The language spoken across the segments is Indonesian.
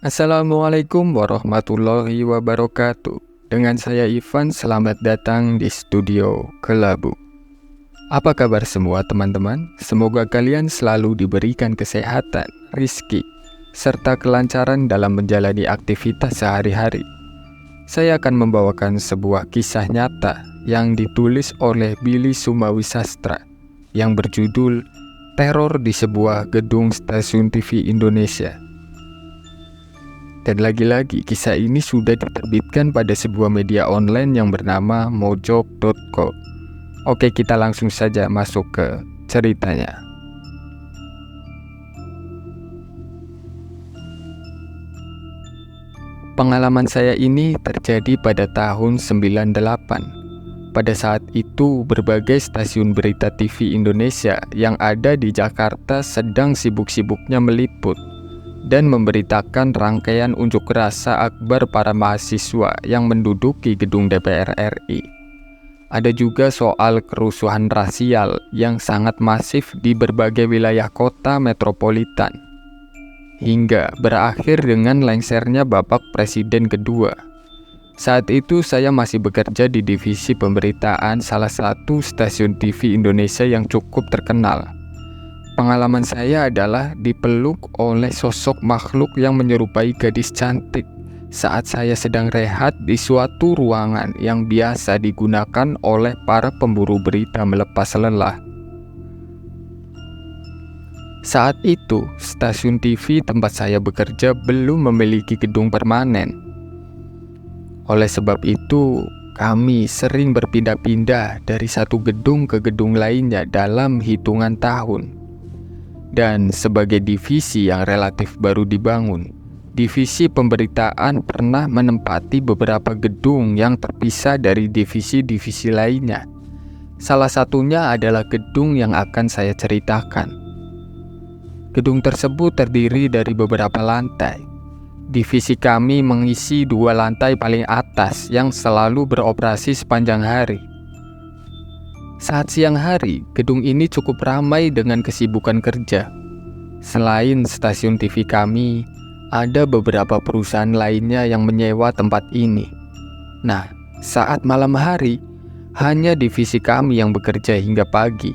Assalamualaikum warahmatullahi wabarakatuh. Dengan saya Ivan, selamat datang di studio Kelabu. Apa kabar semua teman-teman? Semoga kalian selalu diberikan kesehatan, rizki, serta kelancaran dalam menjalani aktivitas sehari-hari. Saya akan membawakan sebuah kisah nyata yang ditulis oleh Billy Sumawisastra yang berjudul Teror di sebuah gedung stasiun TV Indonesia. Dan lagi-lagi kisah ini sudah diterbitkan pada sebuah media online yang bernama mojok.co. Oke, kita langsung saja masuk ke ceritanya. Pengalaman saya ini terjadi pada tahun 98. Pada saat itu berbagai stasiun berita TV Indonesia yang ada di Jakarta sedang sibuk-sibuknya meliput dan memberitakan rangkaian unjuk rasa akbar para mahasiswa yang menduduki gedung DPR RI. Ada juga soal kerusuhan rasial yang sangat masif di berbagai wilayah kota metropolitan, hingga berakhir dengan lengsernya babak presiden kedua. Saat itu saya masih bekerja di divisi pemberitaan salah satu stasiun TV Indonesia yang cukup terkenal. Pengalaman saya adalah dipeluk oleh sosok makhluk yang menyerupai gadis cantik saat saya sedang rehat di suatu ruangan yang biasa digunakan oleh para pemburu berita melepas lelah. Saat itu, stasiun TV tempat saya bekerja belum memiliki gedung permanen. Oleh sebab itu, kami sering berpindah-pindah dari satu gedung ke gedung lainnya dalam hitungan tahun. Dan sebagai divisi yang relatif baru dibangun, divisi pemberitaan pernah menempati beberapa gedung yang terpisah dari divisi-divisi lainnya. Salah satunya adalah gedung yang akan saya ceritakan. Gedung tersebut terdiri dari beberapa lantai. Divisi kami mengisi 2 lantai paling atas yang selalu beroperasi sepanjang hari. Saat siang hari, gedung ini cukup ramai dengan kesibukan kerja. Selain stasiun TV kami, ada beberapa perusahaan lainnya yang menyewa tempat ini. Nah, saat malam hari, hanya divisi kami yang bekerja hingga pagi.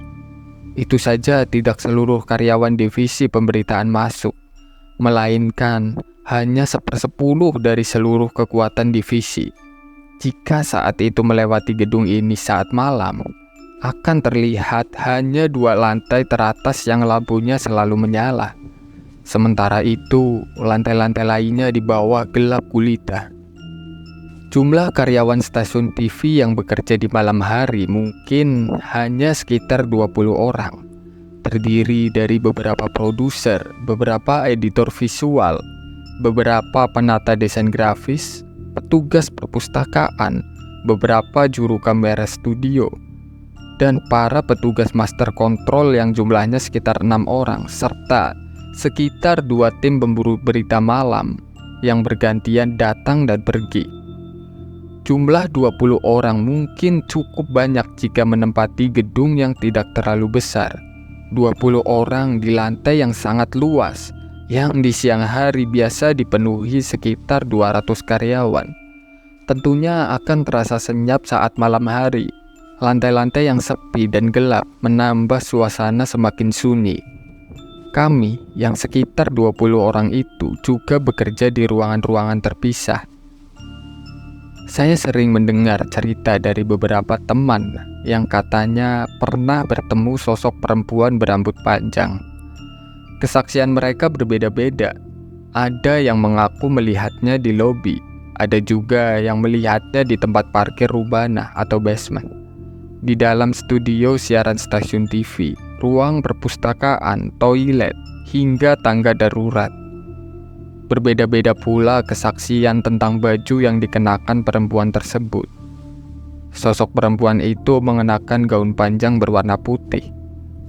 Itu saja tidak seluruh karyawan divisi pemberitaan masuk, melainkan hanya 1/10 dari seluruh kekuatan divisi. Jika saat itu melewati gedung ini saat malam, akan terlihat hanya 2 lantai teratas yang lampunya selalu menyala. Sementara itu, lantai-lantai lainnya di bawah gelap gulita. Jumlah karyawan stasiun TV yang bekerja di malam hari mungkin hanya sekitar 20 orang. Terdiri dari beberapa produser, beberapa editor visual, beberapa penata desain grafis, petugas perpustakaan, beberapa juru kamera studio, dan para petugas master kontrol yang jumlahnya sekitar 6 orang, serta sekitar 2 tim pemburu berita malam yang bergantian datang dan pergi. Jumlah 20 orang mungkin cukup banyak jika menempati gedung yang tidak terlalu besar. 20 orang di lantai yang sangat luas, yang di siang hari biasa dipenuhi sekitar 200 karyawan. Tentunya akan terasa senyap saat malam hari. Lantai-lantai yang sepi dan gelap menambah suasana semakin sunyi. Kami yang sekitar 20 orang itu juga bekerja di ruangan-ruangan terpisah. Saya sering mendengar cerita dari beberapa teman yang katanya pernah bertemu sosok perempuan berambut panjang. Kesaksian mereka berbeda-beda. Ada yang mengaku melihatnya di lobi, ada juga yang melihatnya di tempat parkir Rubana atau basement, di dalam studio siaran stasiun TV, ruang perpustakaan, toilet, hingga tangga darurat. Berbeda-beda pula kesaksian tentang baju yang dikenakan perempuan tersebut. Sosok perempuan itu mengenakan gaun panjang berwarna putih.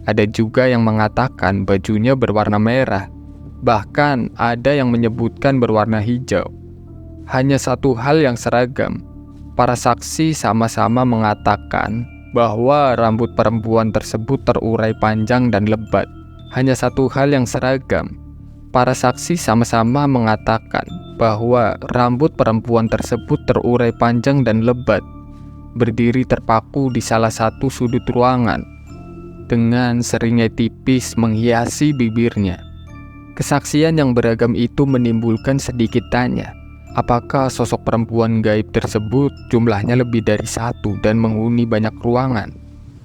Ada juga yang mengatakan bajunya berwarna merah. Bahkan ada yang menyebutkan berwarna hijau. Hanya satu hal yang seragam. Para saksi sama-sama mengatakan bahwa rambut perempuan tersebut terurai panjang dan lebat. Hanya satu hal yang seragam, Para saksi sama-sama mengatakan bahwa rambut perempuan tersebut terurai panjang dan lebat, berdiri terpaku di salah satu sudut ruangan, dengan seringai tipis menghiasi bibirnya. Kesaksian yang beragam itu menimbulkan sedikit tanya, apakah sosok perempuan gaib tersebut jumlahnya lebih dari satu dan menghuni banyak ruangan?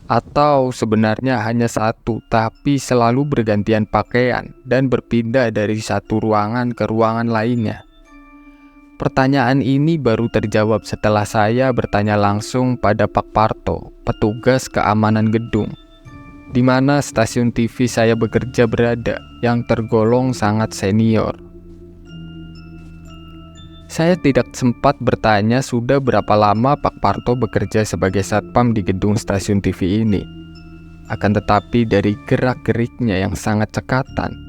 Atau sebenarnya hanya satu, tapi selalu bergantian pakaian dan berpindah dari satu ruangan ke ruangan lainnya? Pertanyaan ini baru terjawab setelah saya bertanya langsung pada Pak Parto, petugas keamanan gedung, di mana stasiun TV saya bekerja berada, yang tergolong sangat senior. Saya tidak sempat bertanya sudah berapa lama Pak Parto bekerja sebagai satpam di gedung stasiun TV ini. Akan tetapi dari gerak-geriknya yang sangat cekatan,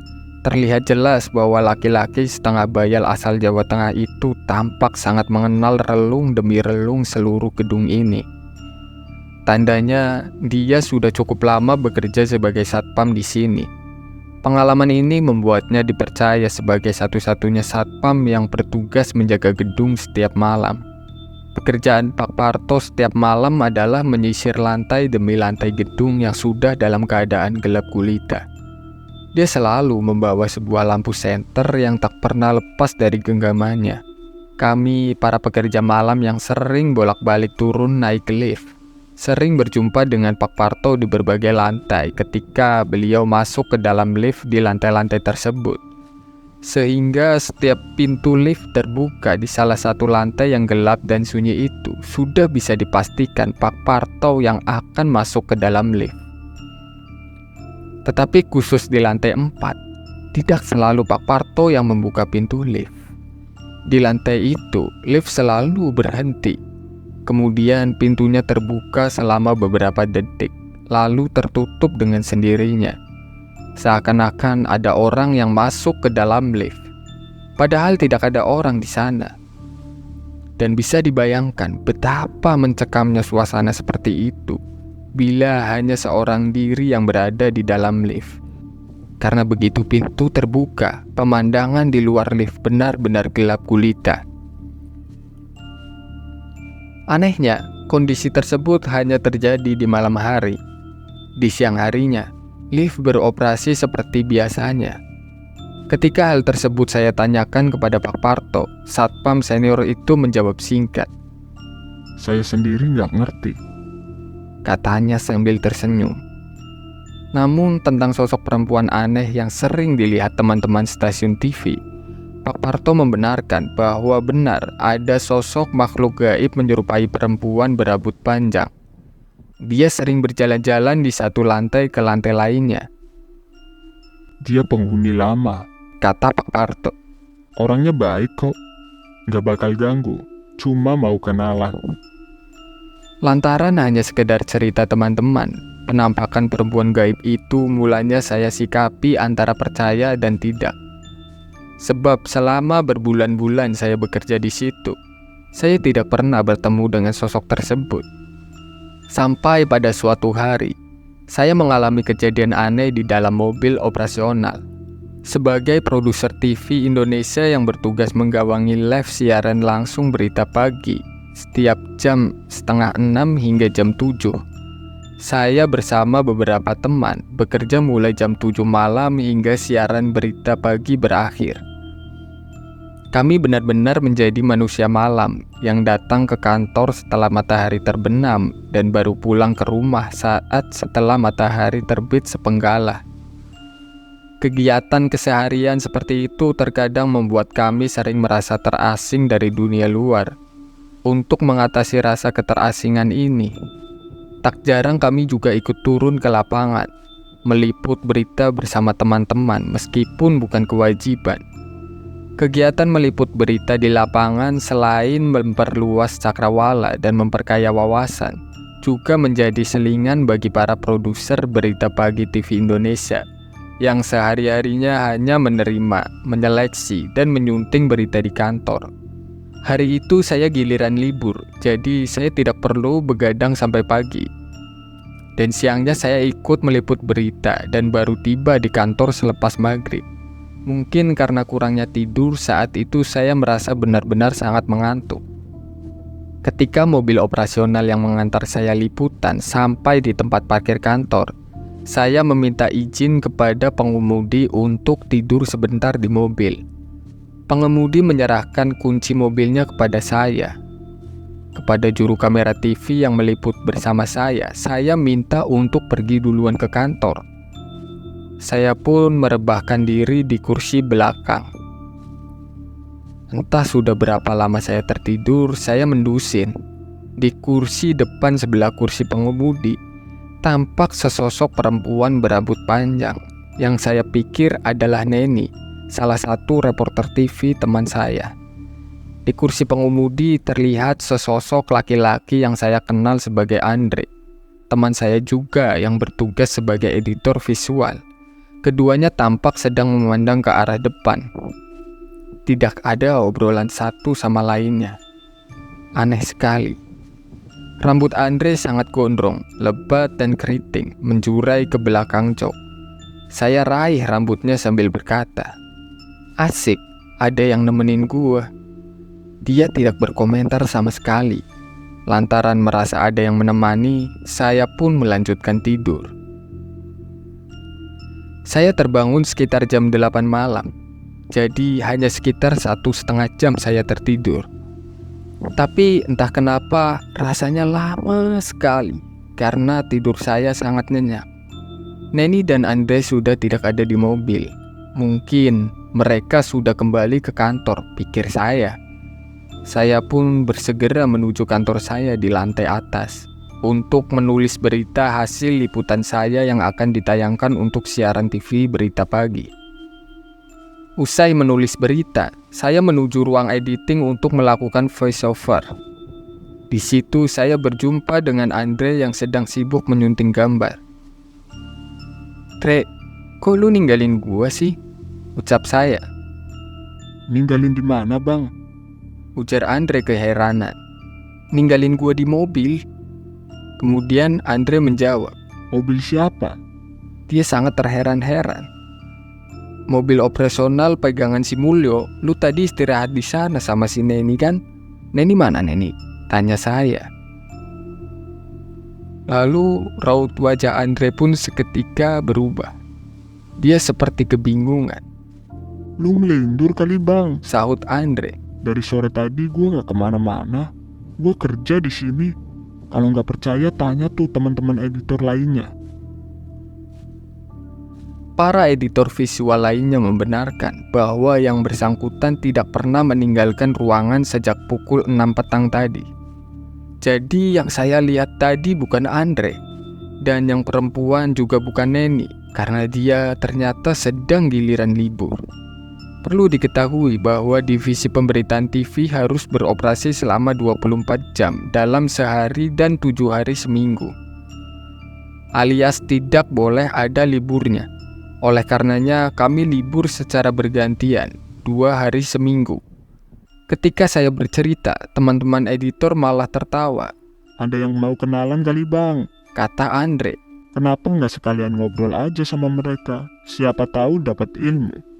terlihat jelas bahwa laki-laki setengah bayal asal Jawa Tengah itu tampak sangat mengenal relung demi relung seluruh gedung ini. Tandanya dia sudah cukup lama bekerja sebagai satpam di sini. Pengalaman ini membuatnya dipercaya sebagai satu-satunya satpam yang bertugas menjaga gedung setiap malam. Pekerjaan Pak Parto setiap malam adalah menyisir lantai demi lantai gedung yang sudah dalam keadaan gelap gulita. Dia selalu membawa sebuah lampu senter yang tak pernah lepas dari genggamannya. Kami, para pekerja malam yang sering bolak-balik turun naik lift, sering berjumpa dengan Pak Parto di berbagai lantai ketika beliau masuk ke dalam lift di lantai-lantai tersebut. Sehingga setiap pintu lift terbuka di salah satu lantai yang gelap dan sunyi itu sudah bisa dipastikan Pak Parto yang akan masuk ke dalam lift. Tetapi khusus di lantai 4, tidak selalu Pak Parto yang membuka pintu lift. Di lantai itu, lift selalu berhenti. Kemudian pintunya terbuka selama beberapa detik, lalu tertutup dengan sendirinya. Seakan-akan ada orang yang masuk ke dalam lift, padahal tidak ada orang di sana. Dan bisa dibayangkan betapa mencekamnya suasana seperti itu bila hanya seorang diri yang berada di dalam lift. Karena begitu pintu terbuka, pemandangan di luar lift benar-benar gelap gulita. Anehnya, kondisi tersebut hanya terjadi di malam hari. Di siang harinya, lift beroperasi seperti biasanya. Ketika hal tersebut saya tanyakan kepada Pak Parto, satpam senior itu menjawab singkat. Saya sendiri nggak ngerti, Katanya sambil tersenyum. Namun tentang sosok perempuan aneh yang sering dilihat teman-teman stasiun TV, Pak Parto membenarkan bahwa benar ada sosok makhluk gaib menyerupai perempuan berambut panjang. Dia sering berjalan-jalan di satu lantai ke lantai lainnya. Dia penghuni lama, Kata Pak Parto. orangnya baik kok, nggak bakal ganggu, cuma mau kenalan. Lantaran hanya sekedar cerita teman-teman, penampakan perempuan gaib itu mulanya saya sikapi antara percaya dan tidak. Sebab selama berbulan-bulan saya bekerja di situ, saya tidak pernah bertemu dengan sosok tersebut. Sampai pada suatu hari, saya mengalami kejadian aneh di dalam mobil operasional. Sebagai produser TV Indonesia yang bertugas menggawangi live siaran langsung berita pagi setiap jam 5:30 hingga jam 7. Saya bersama beberapa teman bekerja mulai jam 7 malam hingga siaran berita pagi berakhir. Kami benar-benar menjadi manusia malam yang datang ke kantor setelah matahari terbenam dan baru pulang ke rumah saat setelah matahari terbit sepenggalah. Kegiatan keseharian seperti itu terkadang membuat kami sering merasa terasing dari dunia luar. Untuk mengatasi rasa keterasingan ini, tak jarang kami juga ikut turun ke lapangan, meliput berita bersama teman-teman meskipun bukan kewajiban. Kegiatan meliput berita di lapangan selain memperluas cakrawala dan memperkaya wawasan, juga menjadi selingan bagi para produser berita pagi TV Indonesia yang sehari-harinya hanya menerima, menyeleksi, dan menyunting berita di kantor. Hari itu saya giliran libur, jadi saya tidak perlu begadang sampai pagi. Dan siangnya saya ikut meliput berita dan baru tiba di kantor selepas maghrib. Mungkin karena kurangnya tidur saat itu saya merasa benar-benar sangat mengantuk. Ketika mobil operasional yang mengantar saya liputan sampai di tempat parkir kantor, saya meminta izin kepada pengemudi untuk tidur sebentar di mobil. Pengemudi menyerahkan kunci mobilnya kepada saya. Kepada juru kamera TV yang meliput bersama saya minta untuk pergi duluan ke kantor. Saya pun merebahkan diri di kursi belakang. Entah sudah berapa lama saya tertidur, saya mendusin. Di kursi depan sebelah kursi pengemudi, tampak sesosok perempuan berambut panjang yang saya pikir adalah Neni, salah satu reporter TV teman saya. Di kursi pengemudi terlihat sesosok laki-laki yang saya kenal sebagai Andre, teman saya juga yang bertugas sebagai editor visual. Keduanya tampak sedang memandang ke arah depan. Tidak ada obrolan satu sama lainnya. Aneh sekali. Rambut Andre sangat gondrong, lebat dan keriting, menjurai ke belakang jok. Saya raih rambutnya sambil berkata, "Asik, ada yang nemenin gua." Dia tidak berkomentar sama sekali. Lantaran merasa ada yang menemani, saya pun melanjutkan tidur. Saya terbangun sekitar jam 8 malam. Jadi hanya sekitar 1,5 jam saya tertidur. Tapi entah kenapa rasanya lama sekali karena tidur saya sangat nyenyak. Neni dan Andre sudah tidak ada di mobil. Mungkin mereka sudah kembali ke kantor, pikir saya. Saya pun bersegera menuju kantor saya di lantai atas untuk menulis berita hasil liputan saya yang akan ditayangkan untuk siaran TV berita pagi. Usai menulis berita, saya menuju ruang editing untuk melakukan voiceover. Di situ saya berjumpa dengan Andre yang sedang sibuk menyunting gambar. "Tre, kok lu ninggalin gua sih?" ucap saya. Ninggalin di mana, Bang? Ujar Andre keheranan. "Ninggalin gua di mobil." Kemudian Andre menjawab. Mobil siapa? Dia sangat terheran-heran. "Mobil operasional pegangan si Mulyo. Lu tadi istirahat di sana sama si Neni kan?" "Neni mana, Neni?" tanya saya. Lalu raut wajah Andre pun seketika berubah. Dia seperti kebingungan. Lu ngelindur kali, Bang. Sahut Andre. Dari sore tadi gue gak kemana-mana. Gue kerja di sini. Kalau gak percaya tanya tuh teman-teman editor lainnya. Para editor visual lainnya membenarkan bahwa yang bersangkutan tidak pernah meninggalkan ruangan sejak pukul 6 petang tadi. Jadi yang saya lihat tadi bukan Andre. Dan yang perempuan juga bukan Neni, karena dia ternyata sedang giliran libur. Perlu diketahui bahwa divisi pemberitaan TV harus beroperasi selama 24 jam dalam sehari dan 7 hari seminggu. Alias tidak boleh ada liburnya. Oleh karenanya kami libur secara bergantian 2 hari seminggu. Ketika saya bercerita, teman-teman editor malah tertawa. Ada yang mau kenalan kali, Bang? Kata Andre. Kenapa nggak sekalian ngobrol aja sama mereka? Siapa tahu dapat ilmu.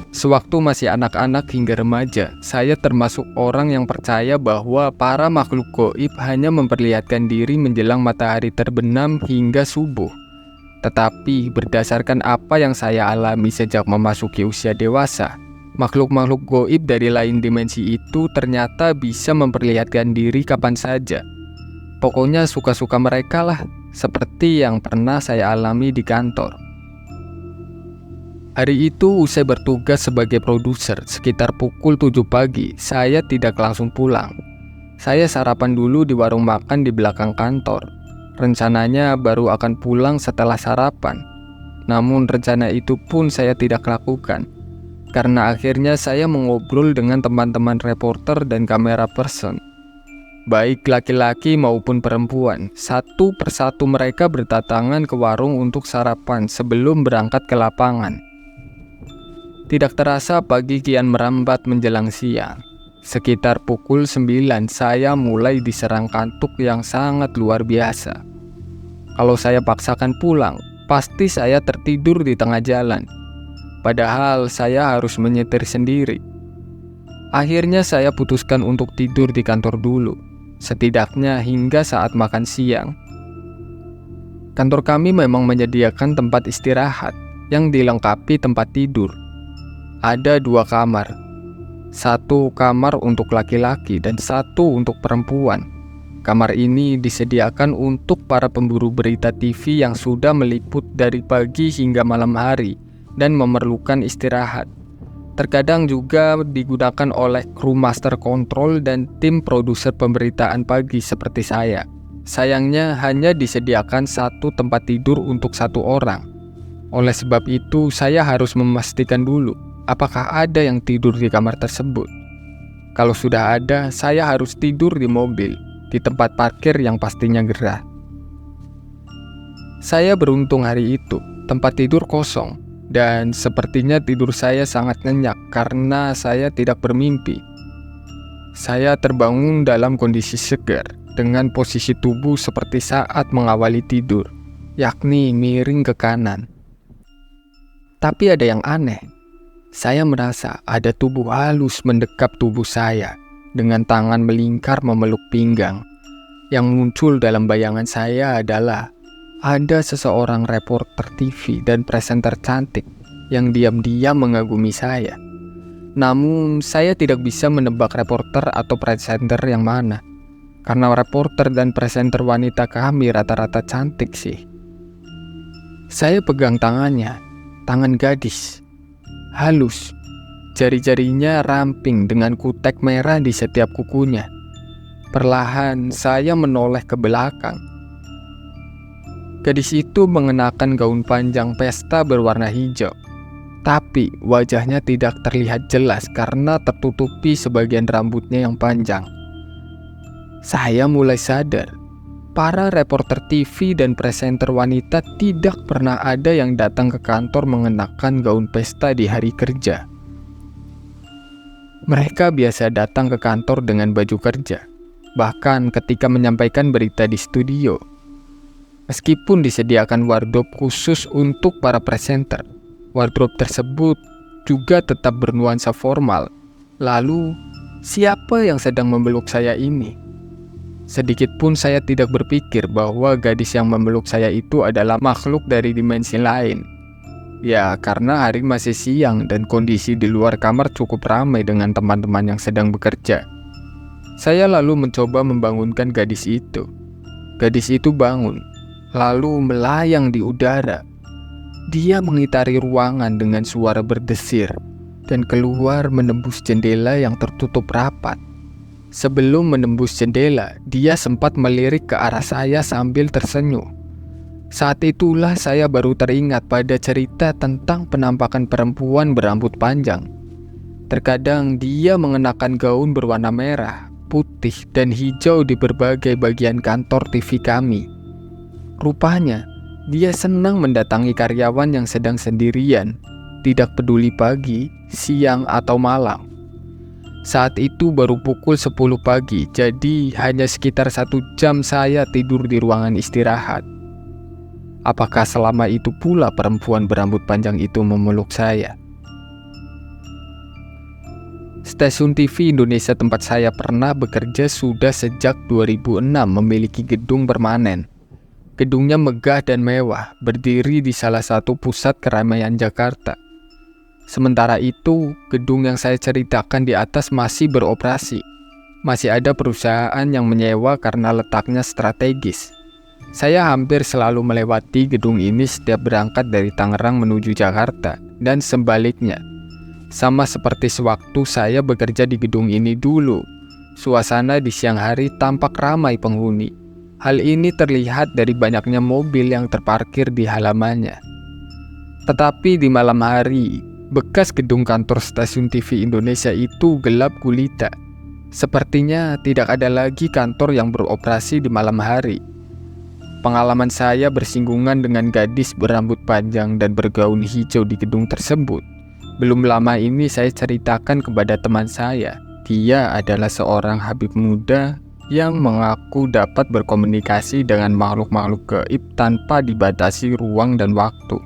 Sewaktu masih anak-anak hingga remaja, saya termasuk orang yang percaya bahwa para makhluk gaib hanya memperlihatkan diri menjelang matahari terbenam hingga subuh. Tetapi berdasarkan apa yang saya alami sejak memasuki usia dewasa, makhluk-makhluk gaib dari lain dimensi itu ternyata bisa memperlihatkan diri kapan saja. Pokoknya suka-suka mereka lah, seperti yang pernah saya alami di kantor. Hari itu usai bertugas sebagai produser sekitar pukul 7 pagi, saya tidak langsung pulang. Saya sarapan dulu di warung makan di belakang kantor. Rencananya baru akan pulang setelah sarapan. Namun rencana itu pun saya tidak lakukan. Karena akhirnya saya mengobrol dengan teman-teman reporter dan kamera person. Baik laki-laki maupun perempuan, satu persatu mereka berdatangan ke warung untuk sarapan sebelum berangkat ke lapangan. Tidak terasa pagi kian merambat menjelang siang. Sekitar pukul 9 saya mulai diserang kantuk yang sangat luar biasa. Kalau saya paksakan pulang, pasti saya tertidur di tengah jalan. Padahal saya harus menyetir sendiri. Akhirnya saya putuskan untuk tidur di kantor dulu, setidaknya hingga saat makan siang. Kantor kami memang menyediakan tempat istirahat yang dilengkapi tempat tidur. Ada 2 kamar, 1 kamar untuk laki-laki dan 1 untuk perempuan. Kamar ini disediakan untuk para pemburu berita TV yang sudah meliput dari pagi hingga malam hari dan memerlukan istirahat. Terkadang juga digunakan oleh kru master control dan tim produser pemberitaan pagi seperti saya. Sayangnya hanya disediakan 1 tempat tidur untuk 1 orang. Oleh sebab itu, saya harus memastikan dulu apakah ada yang tidur di kamar tersebut. Kalau sudah ada, saya harus tidur di mobil, di tempat parkir yang pastinya gerah. Saya beruntung hari itu, tempat tidur kosong, dan sepertinya tidur saya sangat nyenyak karena saya tidak bermimpi. Saya terbangun dalam kondisi segar, dengan posisi tubuh seperti saat mengawali tidur, yakni miring ke kanan. Tapi ada yang aneh. Saya merasa ada tubuh halus mendekap tubuh saya, dengan tangan melingkar memeluk pinggang. Yang muncul dalam bayangan saya adalah ada seseorang reporter TV dan presenter cantik yang diam-diam mengagumi saya. Namun saya tidak bisa menebak reporter atau presenter yang mana, karena reporter dan presenter wanita kami rata-rata cantik sih. Saya pegang tangannya, tangan gadis, halus. Jari-jarinya ramping dengan kutek merah di setiap kukunya. Perlahan saya menoleh ke belakang. Gadis itu mengenakan gaun panjang pesta berwarna hijau. Tapi wajahnya tidak terlihat jelas karena tertutupi sebagian rambutnya yang panjang. Saya mulai sadar, para reporter TV dan presenter wanita tidak pernah ada yang datang ke kantor mengenakan gaun pesta di hari kerja. Mereka biasa datang ke kantor dengan baju kerja, bahkan ketika menyampaikan berita di studio. Meskipun disediakan wardrobe khusus untuk para presenter, wardrobe tersebut juga tetap bernuansa formal. Lalu, siapa yang sedang memeluk saya ini? Sedikit pun saya tidak berpikir bahwa gadis yang memeluk saya itu adalah makhluk dari dimensi lain. Ya, karena hari masih siang dan kondisi di luar kamar cukup ramai dengan teman-teman yang sedang bekerja. Saya lalu mencoba membangunkan gadis itu. Gadis itu bangun, lalu melayang di udara. Dia mengitari ruangan dengan suara berdesir dan keluar menembus jendela yang tertutup rapat. Sebelum menembus jendela, dia sempat melirik ke arah saya sambil tersenyum. Saat itulah saya baru teringat pada cerita tentang penampakan perempuan berambut panjang. Terkadang dia mengenakan gaun berwarna merah, putih, dan hijau di berbagai bagian kantor TV kami. Rupanya, dia senang mendatangi karyawan yang sedang sendirian, tidak peduli pagi, siang, atau malam. Saat itu baru pukul 10 pagi, jadi hanya sekitar 1 jam saya tidur di ruangan istirahat. Apakah selama itu pula perempuan berambut panjang itu memeluk saya? Stasiun TV Indonesia tempat saya pernah bekerja sudah sejak 2006 memiliki gedung permanen. Gedungnya megah dan mewah, berdiri di salah satu pusat keramaian Jakarta. Sementara itu, gedung yang saya ceritakan di atas masih beroperasi. Masih ada perusahaan yang menyewa karena letaknya strategis. Saya hampir selalu melewati gedung ini setiap berangkat dari Tangerang menuju Jakarta, dan sebaliknya. Sama seperti sewaktu saya bekerja di gedung ini dulu, suasana di siang hari tampak ramai penghuni. Hal ini terlihat dari banyaknya mobil yang terparkir di halamannya. Tetapi di malam hari, bekas gedung kantor stasiun TV Indonesia itu gelap gulita. Sepertinya tidak ada lagi kantor yang beroperasi di malam hari. Pengalaman saya bersinggungan dengan gadis berambut panjang dan bergaun hijau di gedung tersebut. Belum lama ini saya ceritakan kepada teman saya. Dia adalah seorang Habib muda yang mengaku dapat berkomunikasi dengan makhluk-makhluk gaib tanpa dibatasi ruang dan waktu.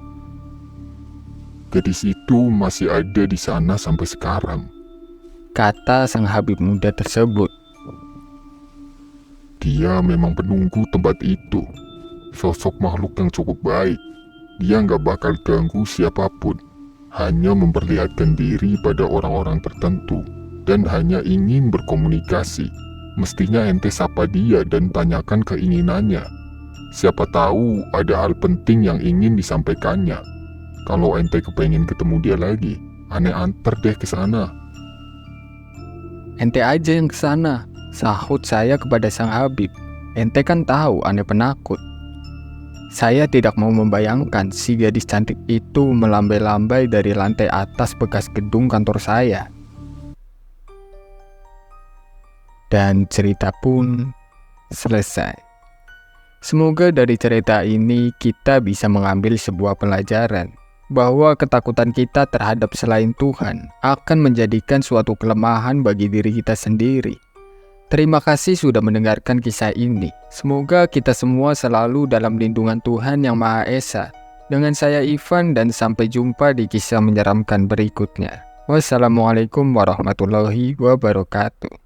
Gadis itu masih ada di sana sampai sekarang. Kata sang Habib muda tersebut. Dia memang penunggu tempat itu. Sosok makhluk yang cukup baik. Dia nggak bakal ganggu siapapun. Hanya memperlihatkan diri pada orang-orang tertentu. Dan hanya ingin berkomunikasi. Mestinya ente sapa dia dan tanyakan keinginannya. Siapa tahu ada hal penting yang ingin disampaikannya. Kalau ente kepengen ketemu dia lagi, ane antar deh ke sana. Ente aja yang kesana, sahut saya kepada sang Habib. Ente kan tahu ane penakut. Saya tidak mau membayangkan si gadis cantik itu melambai-lambai dari lantai atas bekas gedung kantor saya. Dan cerita pun selesai. Semoga dari cerita ini kita bisa mengambil sebuah pelajaran bahwa ketakutan kita terhadap selain Tuhan akan menjadikan suatu kelemahan bagi diri kita sendiri. Terima kasih sudah mendengarkan kisah ini. Semoga kita semua selalu dalam lindungan Tuhan Yang Maha Esa. Dengan saya Ivan dan sampai jumpa di kisah menyeramkan berikutnya. Wassalamualaikum warahmatullahi wabarakatuh.